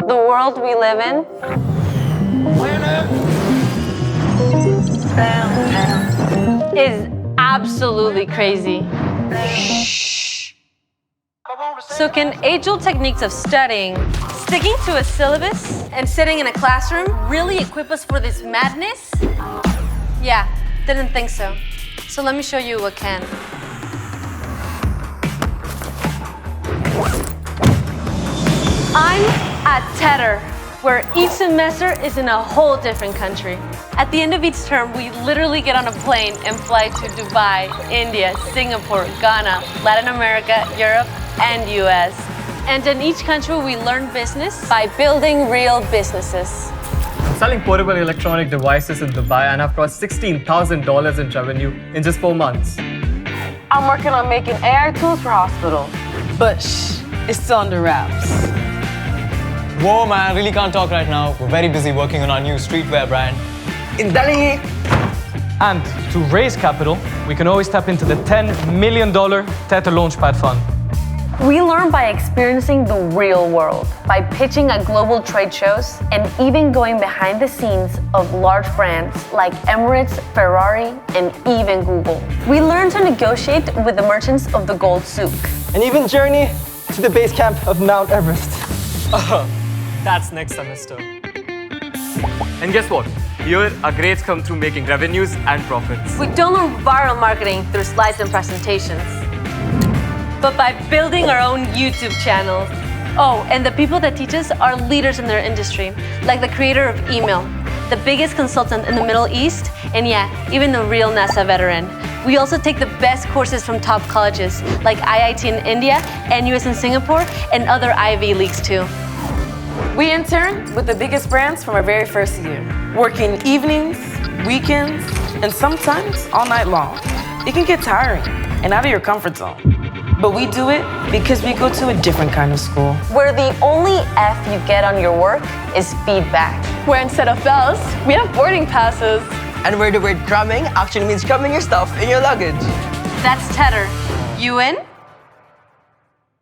the world we live in is absolutely crazy. So can age-old techniques of studying, sticking to a syllabus, and sitting in a classroom really equip us for this madness? Yeah, didn't think so. So let me show you what can. I'm at Tedar, where each semester is in a whole different country. At the end of each term, we literally get on a plane and fly to Dubai, India, Singapore, Ghana, Latin America, Europe, and US. And in each country, we learn business by building real businesses. I'm selling portable electronic devices in Dubai and I've crossed $16,000 in revenue in just 4 months. I'm working on making AI tools for hospitals. But shh, it's still under wraps. Whoa, man, I really can't talk right now. We're very busy working on our new streetwear brand. In Delhi! And to raise capital, we can always tap into the $10 million Tetr Launchpad Fund. We learn by experiencing the real world, by pitching at global trade shows, and even going behind the scenes of large brands like Emirates, Ferrari, and even Google. We learn to negotiate with the merchants of the gold souk. And even journey to the base camp of Mount Everest. That's next semester. And guess what? Here, our grades come through making revenues and profits. We don't learn viral marketing through slides and presentations, but by building our own YouTube channels. Oh, and the people that teach us are leaders in their industry, like the creator of email, the biggest consultant in the Middle East, and yeah, even a real NASA veteran. We also take the best courses from top colleges, like IIT in India, NUS in Singapore, and other Ivy Leagues too. We intern with the biggest brands from our very first year, working evenings, weekends, and sometimes all night long. It can get tiring and out of your comfort zone. But we do it because we go to a different kind of school. Where the only F you get on your work is feedback. Where instead of bells, we have boarding passes. And where the word cramming actually means cramming your stuff in your luggage. That's Tedar. You in?